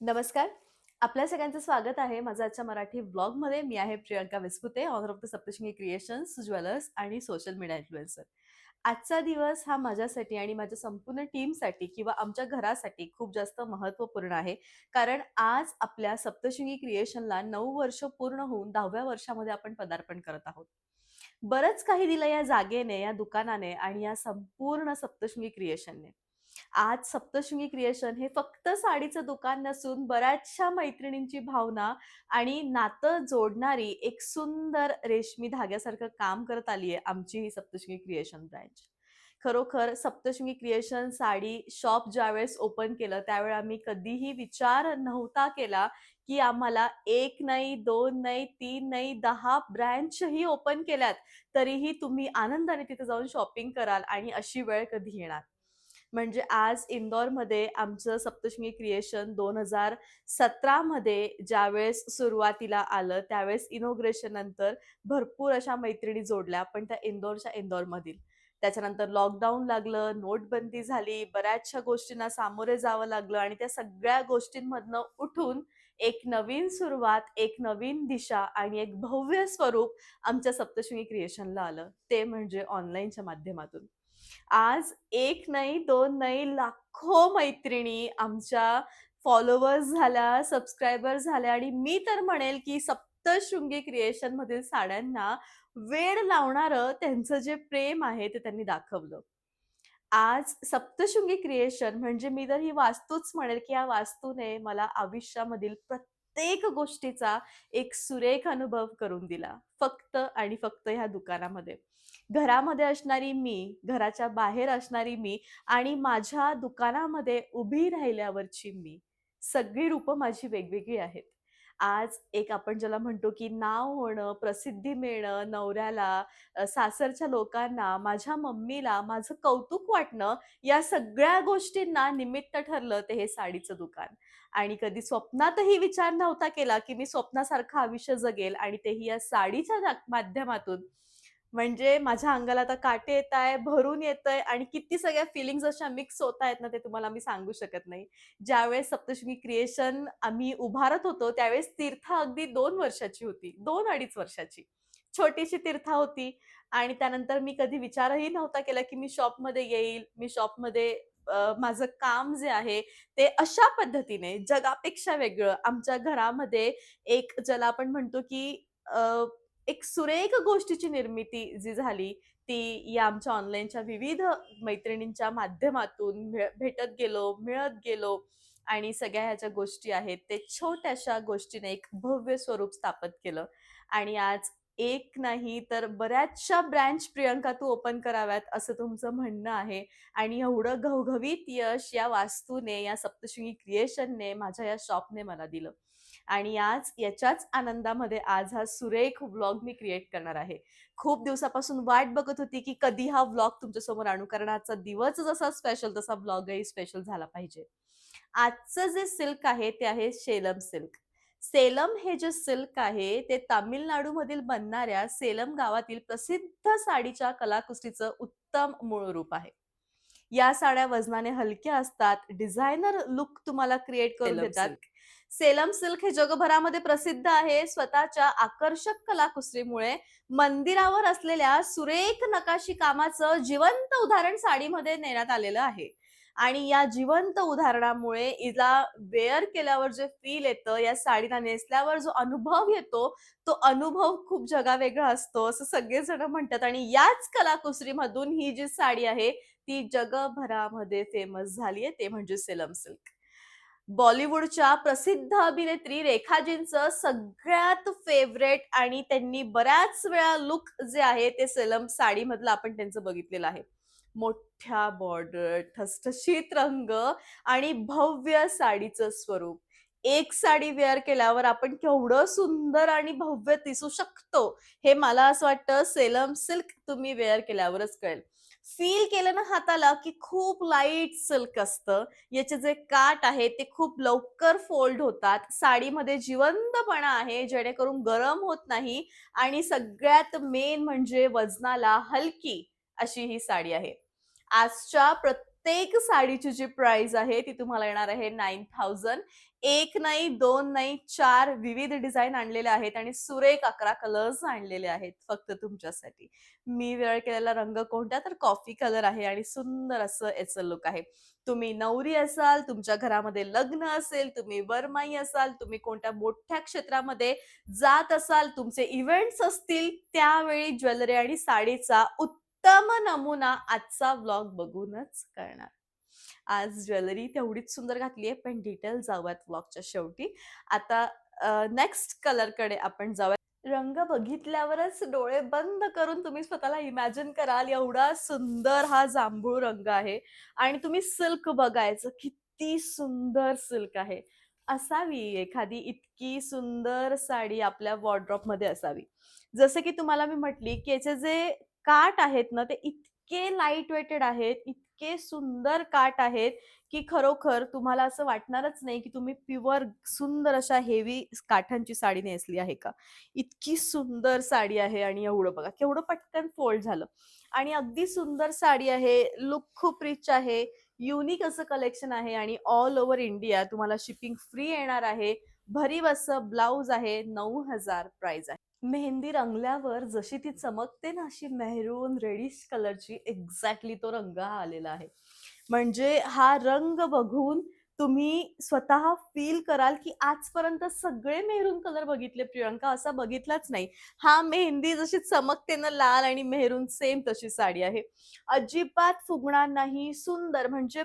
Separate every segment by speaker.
Speaker 1: नमस्कार. आपल्या सगळ्यांचं स्वागत आहे माझं आजच्या मराठी व्लॉगमध्ये. मी आहे Priyanka Vispute, owner of the Saptashrungi creations, jewellers आणि सोशल मीडिया इन्फ्लुएन्सर. आजचा दिवस हा माझ्यासाठी आणि माझ्या संपूर्ण टीमसाठी किंवा आमच्या घरासाठी खूप जास्त महत्त्वपूर्ण आहे. कारण आज आपल्या सप्तशृंगी क्रिएशनला 9 वर्ष पूर्ण होऊन 10व्या वर्षामध्ये आपण पदार्पण करत आहोत. बरंच काही दिलं या जागेने, या दुकानाने आणि या संपूर्ण सप्तशृंगी क्रिएशनने. आज सप्तशृंगी क्रिएशन हे फक्त साडीचं दुकान नसून बऱ्याचशा मैत्रिणींची भावना आणि नातं जोडणारी एक सुंदर रेशमी धाग्यासारखं काम करत आली आहे आमची ही सप्तशृंगी क्रिएशन ब्रँच. खरोखर सप्तशृंगी क्रिएशन साडी शॉप ज्यावेळेस ओपन केलं त्यावेळी आम्ही कधीही विचार नव्हता केला की आम्हाला 1 नाही, 2 नाही, 3 नाही, 10 ब्रँचही ओपन केल्यात, तरीही तुम्ही आनंदाने तिथे जाऊन शॉपिंग कराल आणि अशी वेळ कधी येणार. म्हणजे आज इंदोरमध्ये आमचं सप्तशृंगी क्रिएशन 2017 मध्ये ज्यावेळेस सुरुवातीला आलं, त्यावेळेस इनॉग्रेशन नंतर भरपूर अशा मैत्रिणी जोडल्या, पण त्या इंदोरच्या इंदोरमधील. त्याच्यानंतर लॉकडाऊन लागलं, नोटबंदी झाली, बऱ्याचशा गोष्टींना सामोरे जावं लागलं आणि त्या सगळ्या गोष्टींमधनं उठून एक नवीन सुरुवात, एक नवीन दिशा आणि एक भव्य स्वरूप आमच्या सप्तशृंगी क्रिएशनला आलं. ते म्हणजे ऑनलाईनच्या माध्यमातून. आज 1 नाही, 2 नाही, लाखो मैत्रिणी आमच्या फॉलोवर्स झाल्या, सबस्क्रायबर झाल्या आणि मी तर म्हणेल, की सप्तशृंगी क्रिएशनमधील साड्यांना वेड लावणारं त्यांचं जे प्रेम आहे, ते त्यांनी दाखवलं. आज सप्तशृंगी क्रिएशन म्हणजे मी तर ही वास्तूच म्हणेल, की या वास्तूने मला आयुष्यामधील प्रत्येक गोष्टीचा एक सुरेख अनुभव करून दिला. फक्त आणि फक्त ह्या दुकानामध्ये. घरामध्ये असणारी मी, घराच्या बाहेर असणारी मी आणि माझ्या दुकानामध्ये उभी राहिल्यावरची मी. सगळी रूपं माझी वेगवेगळी आहेत. आज एक आपण ज्याला म्हणतो, की नाव होणं, प्रसिद्धी मिळणं, नवऱ्याला, सासरच्या लोकांना, माझ्या मम्मीला माझं कौतुक वाटणं, या सगळ्या गोष्टींना निमित्त ठरलं ते हे साडीचं दुकान. आणि कधी स्वप्नातही विचार नव्हता केला, की मी स्वप्नासारखं आयुष्य जगेल आणि तेही या साडीच्या माध्यमातून. म्हणजे माझ्या अंगाला आता काटे येताय, भरून येतंय आणि किती सगळ्या फीलिंग्ज अशा मिक्स होतायत ना, ते तुम्हाला मी सांगू शकत नाही. ज्यावेळेस सप्तशृंगी क्रिएशन आम्ही उभारत होतो, त्यावेळेस तीर्था अगदी 2 वर्षाची होती. 2-2.5 वर्षाची. छोटीशी तीर्था होती आणि त्यानंतर मी कधी विचारही नव्हता केला, की मी शॉपमध्ये येईल. मी शॉपमध्ये माझं काम जे आहे, ते अशा पद्धतीने जगापेक्षा वेगळं आमच्या घरामध्ये एक ज्याला आपण म्हणतो, की एक सुरेख गोष्टीची निर्मिती जी झाली, ती या आमच्या ऑनलाईनच्या विविध मैत्रिणींच्या माध्यमातून भेटत गेलो, मिळत गेलो आणि सगळ्या ह्या ज्या गोष्टी आहेत, ते छोट्याशा गोष्टीने एक भव्य स्वरूप स्थापित केलं आणि आज एक नाही तर बऱ्याचशा ब्रँच प्रियंका तू ओपन कराव्यात असं तुमचं म्हणणं आहे आणि एवढं घवघवीत यश या वास्तूने, या सप्तशृंगी क्रिएशनने, माझ्या या शॉपने मला दिलं. आणि आज याच्याच आनंदामध्ये आज हा सुरेख व्लॉग मी क्रिएट करणार आहे. खूप दिवसापासून वाट बघत होती, की कधी हा व्लॉग तुमच्यासमोर आणू, कारण आजचा दिवस जसा स्पेशल तसा व्लॉगही स्पेशल झाला पाहिजे. आजचं जे सिल्क आहे ते आहे सेलम सिल्क. सेलम हे जे सिल्क आहे ते तामिळनाडूमधील बनणाऱ्या सेलम गावातील प्रसिद्ध साडीच्या कलाकुसरीचं उत्तम मूळ रूप आहे. या साड्या वजनाने हलक्या असतात, डिझायनर लुक तुम्हाला क्रिएट करून
Speaker 2: सेलम
Speaker 1: देतात.
Speaker 2: सिल्क.
Speaker 1: सेलम सिल्क हे जगभरामध्ये प्रसिद्ध आहे स्वतःच्या आकर्षक कलाकुसरीमुळे. मंदिरावर असलेल्या सुरेख नकाशी कामाचं जिवंत उदाहरण साडीमध्ये नेण्यात आलेलं आहे. आणि या जिवंत उदाहरणामुळे हिला वेअर केल्यावर जे फील येतं, या साडीला नेसल्यावर जो अनुभव येतो, तो अनुभव खूप जगावेगळा असतो, असं सगळेजण म्हणतात. आणि याच कलाकुसरीमधून ही जी साडी आहे, ती जगभरामध्ये फेमस झाली आहे, ते म्हणजे सेलम सिल्क. बॉलिवूडच्या प्रसिद्ध अभिनेत्री रेखाजींचं सगळ्यात फेव्हरेट आणि त्यांनी बऱ्याच वेळा लुक जे आहे ते सेलम साडीमधलं आपण त्यांचं बघितलेलं आहे. मोठ्या बॉर्डर, ठसठशीत रंग आणि भव्य साडीचं स्वरूप. एक साडी वेअर केल्यावर आपण केवढं सुंदर आणि भव्य दिसू शकतो, हे मला असं वाटतं सेलम सिल्क तुम्ही वेअर केल्यावरच कळेल. फील केलं ना हाताला, की खूप लाईट सिल्क असतं. याचे जे काठ आहेत ते खूप लवकर फोल्ड होतात. साडीमध्ये जिवंतपणा आहे जेणेकरून गरम होत नाही आणि सगळ्यात मेन म्हणजे वजनाला हलकी अशी ही साडी आहे. आजच्या प्रत्येक साडीची जी प्राइस आहे ती तुम्हाला येणार आहे 9,000. एक नाही, दोन नाही, 4 विविध डिझाइन आणलेले आहेत आणि सुरेख 11 कलर्स आणलेले आहेत फक्त तुमच्यासाठी. मी वेअर केलेला रंग कोणता तर कॉफी कलर आहे आणि सुंदर असं याचं लूक आहे. तुम्ही नवरी असाल, तुमच्या घरामध्ये लग्न असेल, तुम्ही वरमाई असाल, तुम्ही कोणत्या मोठ्या क्षेत्रामध्ये जात असाल, तुमचे इव्हेंट्स असतील, त्यावेळी ज्वेलरी आणि साडीचा उत्तम नमुना आजचा व्लॉग बघूनच कळणार. आज ज्वेलरी तेवढीच सुंदर घातली आहे, पण डिटेल जाऊयात व्लॉगच्या शेवटी. आता नेक्स्ट कलरकडे आपण जाऊयात. रंग बघितल्यावरच डोळे बंद करून तुम्ही स्वतःला इमॅजिन कराल एवढा सुंदर हा जांभूळ रंग आहे आणि तुम्ही सिल्क बघायचं किती सुंदर सिल्क आहे. असावी एखादी इतकी सुंदर साडी आपल्या वॉर्डरोबमध्ये असावी. जसं की तुम्हाला मी म्हटली, की याचे जे काठ आहेत ना, ते इतके लाईट वेटेड आहेत, इतके सुंदर काठ आहेत, की खरोखर तुम्हाला असं वाटणारच नाही, की तुम्ही प्युअर सुंदर अशा हेवी काठांची साडी नेसली आहे का? इतकी सुंदर साडी आहे आणि एवढं बघा, केवढं पटकन फोल्ड झालं आणि अगदी सुंदर साडी आहे. लूक खूप रिच आहे. युनिक असं कलेक्शन आहे आणि ऑल ओव्हर इंडिया तुम्हाला शिपिंग फ्री येणार आहे. भरीव असं ब्लाउज आहे. 9,000 प्राइस आहे. मेहंदी रंगल्यावर जशी ती चमकते ना, अशी मेहरून रेडिश कलरची एक्झॅक्टली तो रंग हा आलेला आहे. म्हणजे हा रंग बघून तुम्ही स्वतः फील कराल, की आजपर्यंत सगळे मेहरून कलर बघितले प्रियंका, असा बघितलाच नाही. हा मेहंदी जशी चमकते ना लाल आणि मेहरून सेम तशी साडी आहे. अजिबात फुगणार नाही. सुंदर म्हणजे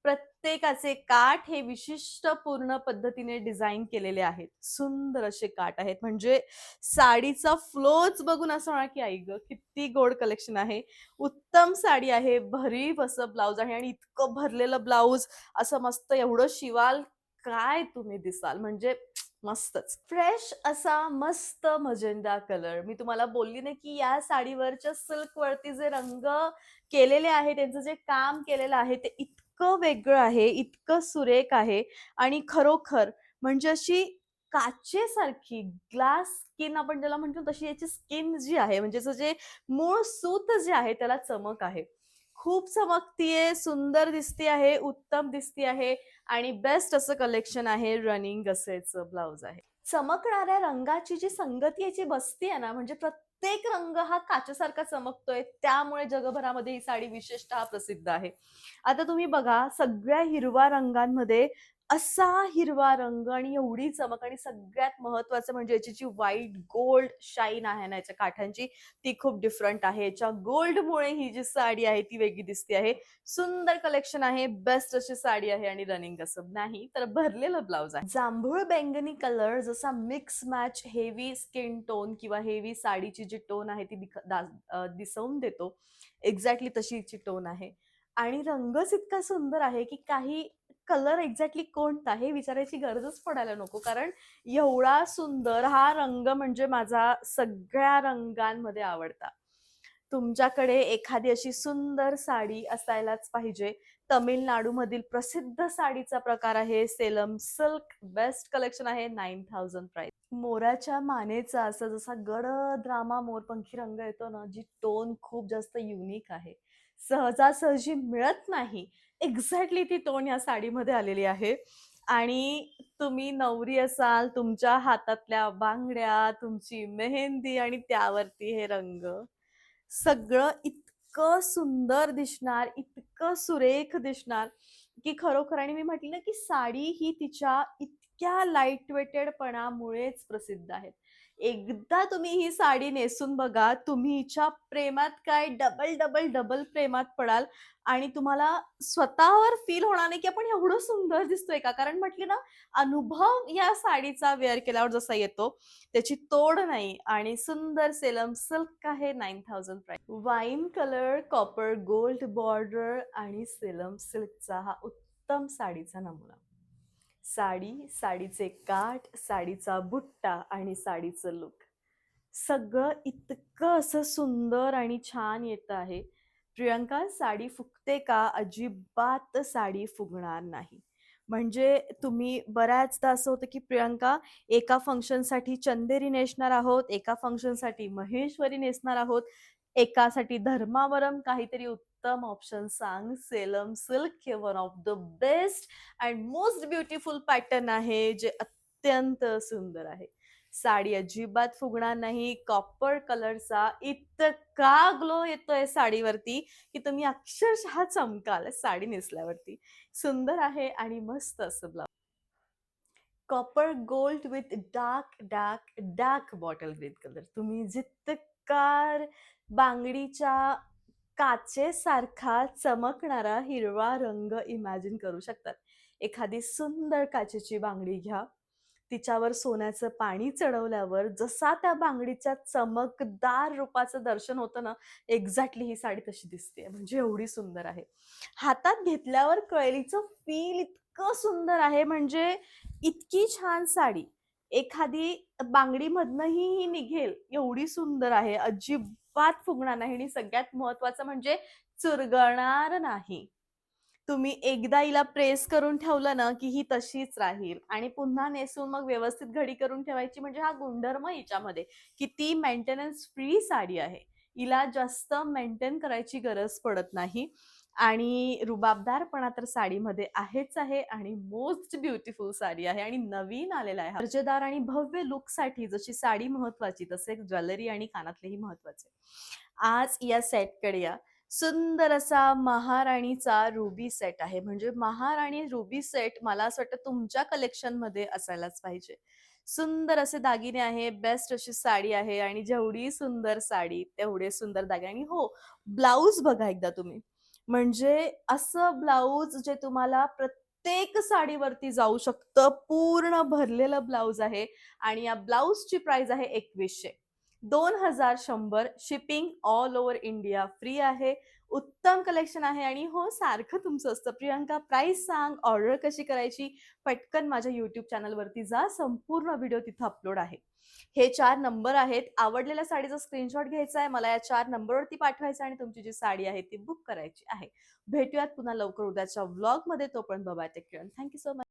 Speaker 1: प्रत्येकाचे काठ हे विशिष्ट पूर्ण पद्धतीने डिझाइन केलेले आहेत. सुंदर असे काठ आहेत. म्हणजे साडीचा फ्लोच बघून असं होणार, की आई गं! किती गोड कलेक्शन आहे. उत्तम साडी आहे. भरीव असं ब्लाउज आहे आणि इतकं भरलेलं ब्लाउज असं मस्त एवढं शिवाल, काय तुम्ही दिसाल म्हणजे मस्तच. फ्रेश असा मस्त मजेंडा कलर. मी तुम्हाला बोलली ना, की या साडीवरच्या सिल्कवरती जे रंग केलेले आहे, त्यांचं जे काम केलेलं आहे, ते इतकं वेगळं आहे, इतकं सुरेख आहे आणि खरोखर म्हणजे अशी काचेसारखी ग्लास स्किन आपण ज्याला म्हणतो, तशी याची स्किन जी आहे, म्हणजे असं जे मूळ सूत जे आहे, त्याला चमक आहे. खूप चमकतीये, सुंदर दिसती आहे, उत्तम दिसती आहे आणि बेस्ट असं कलेक्शन आहे. रनिंग असं याचं ब्लाउज आहे. चमकणाऱ्या रंगाची जी संगती याची बसतीये ना, म्हणजे प्रत्येक रंग हा काचेसारखा चमकतोय. त्यामुळे जगभरामध्ये ही साडी विशेषतः प्रसिद्ध आहे. आता तुम्ही बघा, सगळ्या हिरव्या रंगांमध्ये असा हिरवा रंग आणि एवढी चमक आणि सगळ्यात महत्त्वाचं म्हणजे याची जी व्हाईट गोल्ड शाईन आहे ना याच्या काठांची, ती खूप डिफरंट आहे. याच्या गोल्डमुळे ही जी साडी आहे ती वेगळी दिसते आहे. सुंदर कलेक्शन आहे. बेस्ट अशी साडी आहे आणि रनिंग असं नाही तर भरलेलं ब्लाउज आहे. जांभूळ बैंगनी कलर जसा mix match heavy skin tone किंवा हेवी साडीची जी टोन आहे ती दिसवून देतो. एक्झॅक्टली तशी हिची टोन आहे. आणि रंगच इतका सुंदर आहे, की काही कलर एक्झॅक्टली कोणता हे विचारायची गरजच पडायला नको. कारण एवढा सुंदर हा रंग म्हणजे माझा सगळ्या रंगांमध्ये आवडता. तुमच्याकडे एखादी अशी सुंदर साडी असायलाच पाहिजे. तमिळनाडूमधील प्रसिद्ध साडीचा प्रकार आहे सेलम सिल्क. बेस्ट कलेक्शन आहे. 9,000 प्राइस. मोराच्या मानेचा असा जसा गडद रामा मोरपंखी रंग येतो ना, जी टोन खूप जास्त युनिक आहे. सहजासहजी मिळत नाही. एक्झॅक्टली ती टोन या साडीमध्ये आलेली आहे. आणि तुम्ही नवरी असाल, तुमच्या हातातल्या बांगड्या, तुमची मेहंदी आणि त्यावरती हे रंग. सगळं इतकं सुंदर दिसणार, इतकं सुरेख दिसणार, की खरोखर आणि मी म्हटलं ना, की साडी ही तिच्या इतक्या लाईट वेटेडपणामुळेच प्रसिद्ध आहे. एकदा तुम्ही ही साडी नेसून बघा, तुम्ही हिच्या प्रेमात काय डबल, डबल, डबल प्रेमात पडाल आणि तुम्हाला स्वतःवर फील होणार नाही, की आपण एवढं सुंदर दिसतोय का? कारण म्हटली ना, अनुभव या साडीचा वेअर केल्यावर जसा येतो, त्याची तोड नाही आणि सुंदर सेलम सिल्क आहे 9,000 price. Wine colour, copper gold border आणि सेलम सिल्कचा हा उत्तम साडीचा नमुना. साडी, साडीचे काठ, साडीचा बुट्टा आणि साडीचं लूक. सगळं इतकं असं सुंदर आणि छान येतं आहे. प्रियंका साडी फुगते का? अजिबात साडी फुगणार नाही. म्हणजे तुम्ही बऱ्याचदा असं होतं, की प्रियंका एका फंक्शनसाठी चंदेरी नेसणार आहोत, एका फंक्शनसाठी महेश्वरी नेसणार आहोत, एकासाठी धर्मावरम काहीतरी उत्तम ऑप्शन सांग. सेलम सिल्क हे one of the best and most beautiful pattern आहे, जे अत्यंत सुंदर आहे. साडी अजिबात फुगणार नाही. कॉपर कलरचा इतका ग्लो येतोय साडीवरती, की तुम्ही अक्षरशः चमकाल साडी नेसल्यावरती. सुंदर आहे आणि मस्त असं blouse. Copper gold with dark dark dark bottle green colour. तुम्ही जितका बांगडीच्या काचेसारखा चमकणारा हिरवा रंग इमॅजिन करू शकतात. एखादी सुंदर काचेची बांगडी घ्या. तिच्यावर सोन्याचं पाणी चढवल्यावर जसा त्या बांगडीच्या चमकदार रूपाचं दर्शन होतं ना, एक्झॅक्टली ही साडी तशी दिसते. म्हणजे एवढी सुंदर आहे. हातात घेतल्यावर कळेलीचं फील इतकं सुंदर आहे, म्हणजे इतकी छान साडी एखादी बांगडीमधनंही ही निघेल एवढी सुंदर आहे. अजिबात फुगणार नाही आणि सगळ्यात महत्वाचं म्हणजे चुरगळणार नाही. तुम्ही एकदा हिला प्रेस करून ठेवलं ना, की ही तशीच राहील आणि पुन्हा नेसून मग व्यवस्थित घडी करून ठेवायची. म्हणजे हा गुणधर्म हिच्यामध्ये, की ती मेंटेनन्स फ्री साडी आहे. हिला जास्त मेंटेन करायची गरज पडत नाही आणि रुबाबदारपणा तर साडीमध्ये आहेच आहे आणि मोस्ट ब्युटिफुल साडी आहे आणि नवीन आलेला आहे. दर्जेदार आणि भव्य लुकसाठी जशी साडी महत्वाची, तसे ज्वेलरी आणि कानातलेही महत्वाचे. आज या सेटकडे या. सुंदर असा महाराणीचा रुबी सेट आहे. म्हणजे महाराणी रुबी सेट मला असं वाटतं तुमच्या कलेक्शनमध्ये असायलाच पाहिजे. सुंदर असे दागिने आहे, बेस्ट अशी साडी आहे आणि जेवढी सुंदर साडी तेवढे सुंदर दागिने. आणि हो, ब्लाउज बघा एकदा तुम्ही. म्हणजे असं ब्लाउज जे तुम्हाला प्रत्येक साडीवरती जाऊ शकतं. पूर्ण भरलेलं ब्लाउज आहे आणि या ब्लाउजची प्राइस आहे 2100. 2100. Shipping all over India free आहे. उत्तम कलेक्शन आहे आणि हो, सारखं तुमचं असतं, प्रियंका प्राइस सांग, ऑर्डर कशी करायची. पटकन माझ्या YouTube चॅनलवरती जा. संपूर्ण व्हिडिओ तिथं अपलोड आहे. हे 4 नंबर आहेत. आवडलेल्या साडीचा स्क्रीनशॉट घ्यायचा आहे. मला या 4 नंबरवरती पाठवायचा आणि तुमची जी साडी आहे ती बुक करायची आहे. भेटूयात पुन्हा लवकर उद्याच्या व्लॉगमध्ये. तोपर्यंत bye bye. Take care. Thank you so much.